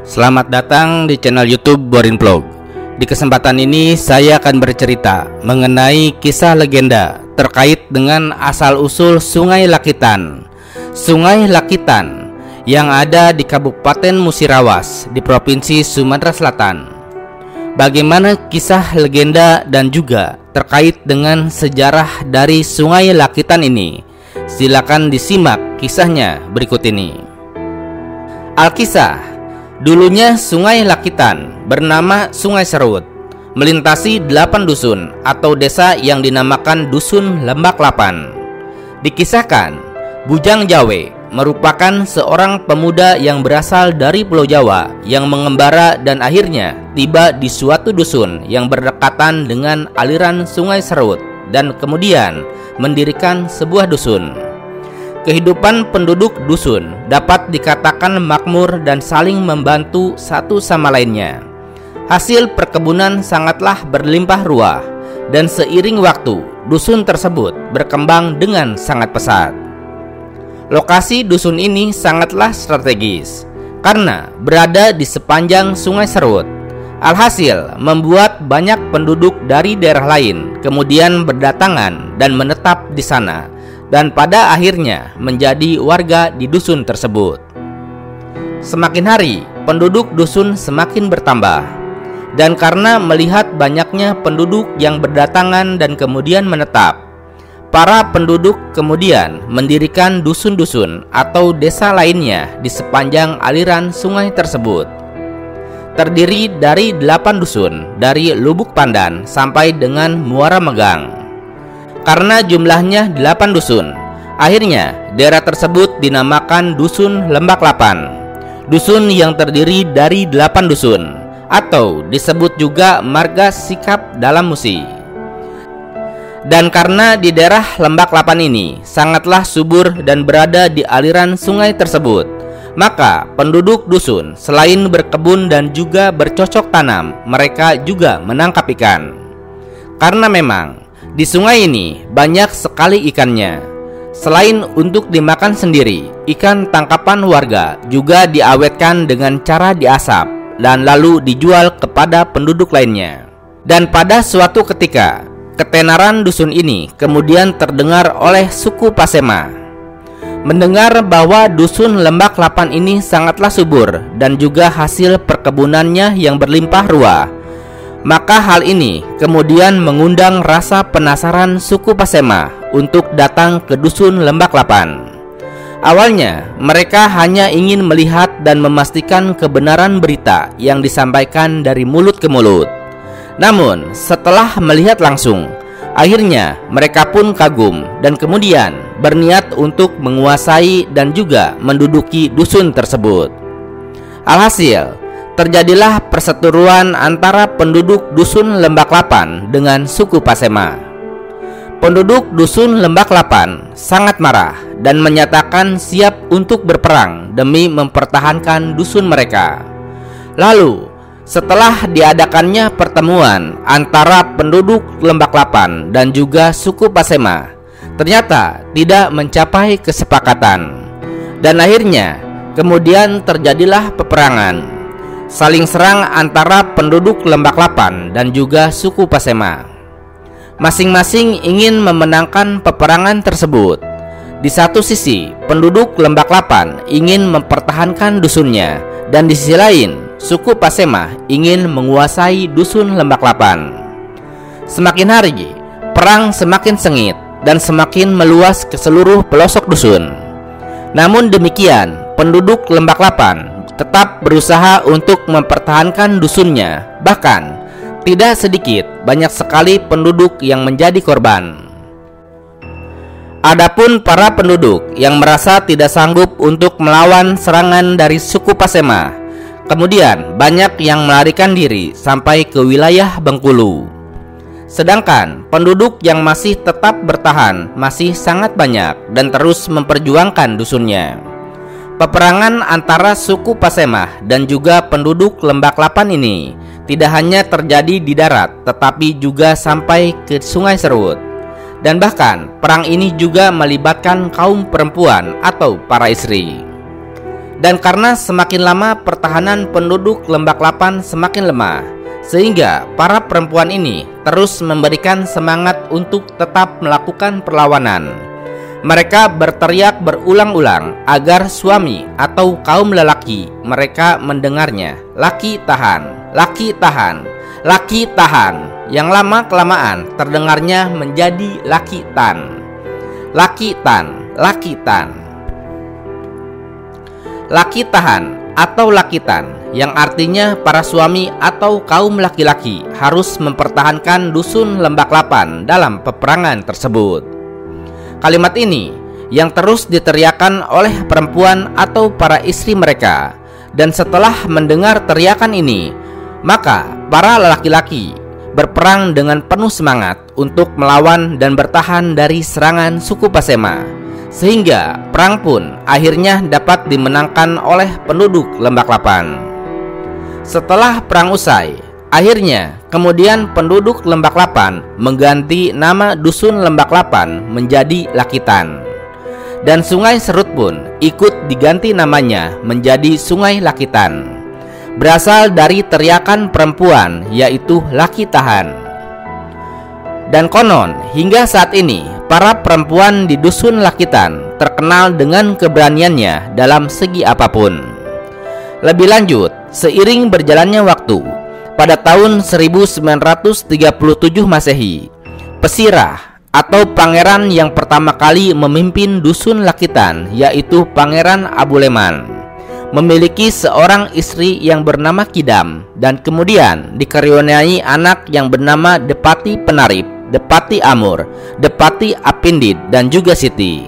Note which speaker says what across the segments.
Speaker 1: Selamat datang di channel YouTube Borin Vlog. Di kesempatan ini saya akan bercerita mengenai kisah legenda terkait dengan asal-usul Sungai Lakitan. Sungai Lakitan yang ada di Kabupaten Musirawas di Provinsi Sumatera Selatan. Bagaimana kisah legenda dan juga terkait dengan sejarah dari Sungai Lakitan ini? Silakan disimak kisahnya berikut ini. Alkisah. Dulunya Sungai Lakitan bernama Sungai Serut, melintasi 8 dusun atau desa yang dinamakan Dusun Lembak Lapan. Dikisahkan, Bujang Jawe merupakan seorang pemuda yang berasal dari Pulau Jawa yang mengembara dan akhirnya tiba di suatu dusun yang berdekatan dengan aliran Sungai Serut dan kemudian mendirikan sebuah dusun. Kehidupan penduduk dusun dapat dikatakan makmur dan saling membantu satu sama lainnya. Hasil perkebunan sangatlah berlimpah ruah, dan seiring waktu, dusun tersebut berkembang dengan sangat pesat. Lokasi dusun ini sangatlah strategis, karena berada di sepanjang Sungai Serut. Alhasil, membuat banyak penduduk dari daerah lain kemudian berdatangan dan menetap di sana, dan pada akhirnya menjadi warga di dusun tersebut. Semakin hari, penduduk dusun semakin bertambah, dan karena melihat banyaknya penduduk yang berdatangan dan kemudian menetap, para penduduk kemudian mendirikan dusun-dusun atau desa lainnya di sepanjang aliran sungai tersebut. Terdiri dari 8 dusun dari Lubuk Pandan sampai dengan Muara Megang. Karena jumlahnya 8 dusun, akhirnya daerah tersebut dinamakan Dusun Lembak Lapan. Dusun yang terdiri dari 8 dusun, atau disebut juga marga sikap dalam musi. Dan karena di daerah Lembak Lapan ini sangatlah subur dan berada di aliran sungai tersebut, maka penduduk dusun selain berkebun dan juga bercocok tanam, mereka juga menangkap ikan. Karena memang di sungai ini banyak sekali ikannya. Selain untuk dimakan sendiri, ikan tangkapan warga juga diawetkan dengan cara diasap dan lalu dijual kepada penduduk lainnya. Dan pada suatu ketika, ketenaran dusun ini kemudian terdengar oleh suku Pasema. Mendengar bahwa dusun Lembak Lapan ini sangatlah subur dan juga hasil perkebunannya yang berlimpah ruah, maka hal ini kemudian mengundang rasa penasaran suku Pasema untuk datang ke dusun Lembak Lapan. Awalnya mereka hanya ingin melihat dan memastikan kebenaran berita yang disampaikan dari mulut ke mulut. Namun setelah melihat langsung, akhirnya mereka pun kagum dan kemudian berniat untuk menguasai dan juga menduduki dusun tersebut. Alhasil, terjadilah perseteruan antara penduduk dusun Lembak Lapan dengan suku Pasema. Penduduk dusun Lembak Lapan sangat marah dan menyatakan siap untuk berperang demi mempertahankan dusun mereka. Lalu, setelah diadakannya pertemuan antara penduduk Lembak Lapan dan juga suku Pasema, ternyata tidak mencapai kesepakatan. Dan akhirnya, kemudian terjadilah peperangan. Saling serang antara penduduk Lembak Lapan dan juga suku Pasema. Masing-masing ingin memenangkan peperangan tersebut. Di satu sisi, penduduk Lembak Lapan ingin mempertahankan dusunnya, dan di sisi lain, suku Pasema ingin menguasai dusun Lembak Lapan. Semakin hari, perang semakin sengit dan semakin meluas ke seluruh pelosok dusun. Namun demikian, penduduk Lembak Lapan tetap berusaha untuk mempertahankan dusunnya. Bahkan tidak sedikit, banyak sekali penduduk yang menjadi korban. Adapun para penduduk yang merasa tidak sanggup untuk melawan serangan dari suku Pasema, kemudian banyak yang melarikan diri sampai ke wilayah Bengkulu. Sedangkan penduduk yang masih tetap bertahan masih sangat banyak dan terus memperjuangkan dusunnya. Peperangan antara suku Pasema dan juga penduduk Lembak Lapan ini tidak hanya terjadi di darat, tetapi juga sampai ke Sungai Serut. Dan bahkan perang ini juga melibatkan kaum perempuan atau para istri. Dan karena semakin lama pertahanan penduduk Lembak Lapan semakin lemah, sehingga para perempuan ini terus memberikan semangat untuk tetap melakukan perlawanan. Mereka berteriak berulang-ulang agar suami atau kaum lelaki mereka mendengarnya. Laki tahan, laki tahan, laki tahan. Yang lama-kelamaan terdengarnya menjadi laki tan. Laki tan, laki tan. Laki tahan atau lakitan, yang artinya para suami atau kaum laki-laki harus mempertahankan dusun Lembak Lapan dalam peperangan tersebut. Kalimat ini yang terus diteriakan oleh perempuan atau para istri mereka, dan setelah mendengar teriakan ini, maka para laki-laki berperang dengan penuh semangat untuk melawan dan bertahan dari serangan suku Pasema, sehingga perang pun akhirnya dapat dimenangkan oleh penduduk Lembak Lapan. Setelah perang usai, akhirnya kemudian penduduk Lembak Lapan mengganti nama dusun Lembak Lapan menjadi Lakitan, dan Sungai Serut pun ikut diganti namanya menjadi Sungai Lakitan, berasal dari teriakan perempuan yaitu laki tahan. Dan konon hingga saat ini para perempuan di dusun Lakitan terkenal dengan keberaniannya dalam segi apapun. Lebih lanjut, seiring berjalannya waktu, pada tahun 1937 Masehi, Pesirah atau pangeran yang pertama kali memimpin dusun Lakitan yaitu Pangeran Abu Leman memiliki seorang istri yang bernama Kidam, dan kemudian dikaruniai anak yang bernama Depati Penarip, Depati Amur, Depati Apindid, dan juga Siti.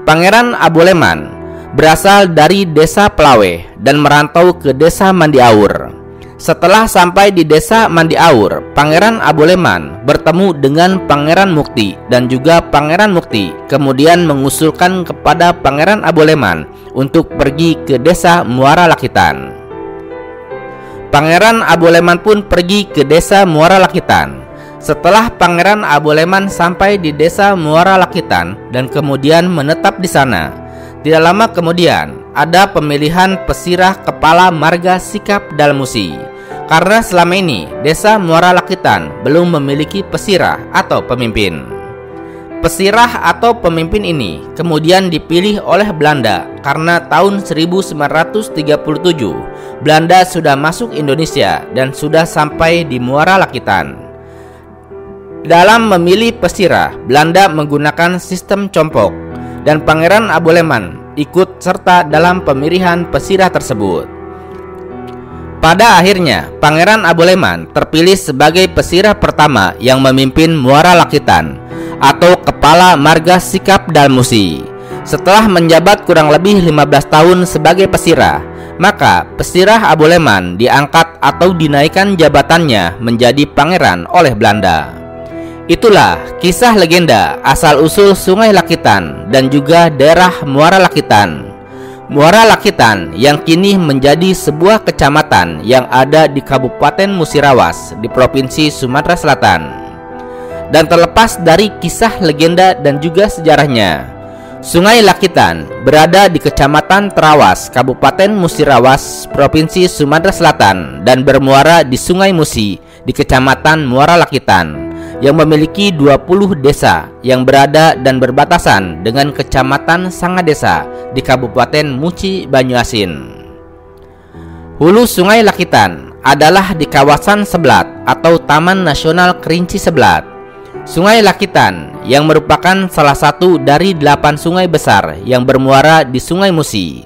Speaker 1: Pangeran Abu Leman berasal dari desa Pelaweh dan merantau ke desa Mandiaur. Setelah sampai di desa Mandiaur, Pangeran Abu Leman bertemu dengan Pangeran Mukti, dan juga Pangeran Mukti kemudian mengusulkan kepada Pangeran Abu Leman untuk pergi ke desa Muara Lakitan. Pangeran Abu Leman pun pergi ke desa Muara Lakitan. Setelah Pangeran Abu Leman sampai di desa Muara Lakitan dan kemudian menetap di sana, tidak lama kemudian ada pemilihan pesirah kepala marga Sikap Dalmusi, karena selama ini desa Muara Lakitan belum memiliki pesirah atau pemimpin. Pesirah atau pemimpin ini kemudian dipilih oleh Belanda karena tahun 1937 Belanda sudah masuk Indonesia dan sudah sampai di Muara Lakitan. Dalam memilih pesirah, Belanda menggunakan sistem compok, dan Pangeran Abu Leman ikut serta dalam pemilihan pesirah tersebut. Pada akhirnya, Pangeran Abu Leman terpilih sebagai pesirah pertama yang memimpin Muara Lakitan atau kepala marga Sikap Dalmusi. Setelah menjabat kurang lebih 15 tahun sebagai pesirah, maka pesirah Abu Leman diangkat atau dinaikkan jabatannya menjadi pangeran oleh Belanda. Itulah kisah legenda asal-usul Sungai Lakitan dan juga daerah Muara Lakitan. Muara Lakitan yang kini menjadi sebuah kecamatan yang ada di Kabupaten Musirawas di Provinsi Sumatera Selatan. Dan terlepas dari kisah legenda dan juga sejarahnya, Sungai Lakitan berada di Kecamatan Terawas, Kabupaten Musirawas, Provinsi Sumatera Selatan, dan bermuara di Sungai Musi di Kecamatan Muara Lakitan, yang memiliki 20 desa yang berada dan berbatasan dengan Kecamatan Sangadesa di Kabupaten Muci Banyuasin. Hulu Sungai Lakitan adalah di kawasan Seblat atau Taman Nasional Kerinci Seblat. Sungai Lakitan yang merupakan salah satu dari 8 sungai besar yang bermuara di Sungai Musi.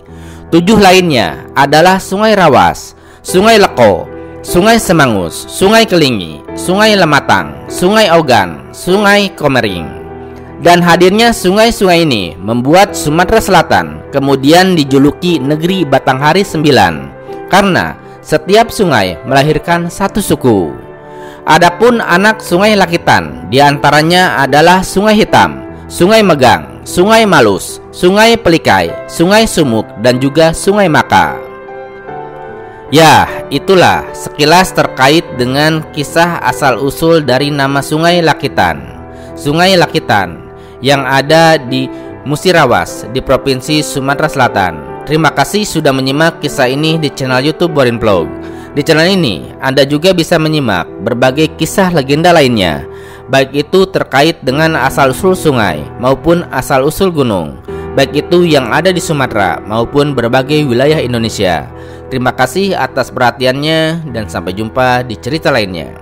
Speaker 1: 7 lainnya adalah Sungai Rawas, Sungai Leko, Sungai Semangus, Sungai Kelingi, Sungai Lematang, Sungai Ogan, Sungai Komering. Dan hadirnya sungai-sungai ini membuat Sumatera Selatan kemudian dijuluki Negeri Batanghari 9, karena setiap sungai melahirkan satu suku. Adapun anak Sungai Lakitan diantaranya adalah Sungai Hitam, Sungai Megang, Sungai Malus, Sungai Pelikai, Sungai Sumuk, dan juga Sungai Maka. Ya, itulah sekilas terkait dengan kisah asal-usul dari nama Sungai Lakitan. Sungai Lakitan yang ada di Musirawas di Provinsi Sumatera Selatan. Terima kasih sudah menyimak kisah ini di channel YouTube Borin Vlog. Di channel ini, Anda juga bisa menyimak berbagai kisah legenda lainnya, baik itu terkait dengan asal-usul sungai maupun asal-usul gunung, baik itu yang ada di Sumatera maupun berbagai wilayah Indonesia. Terima kasih atas perhatiannya dan sampai jumpa di cerita lainnya.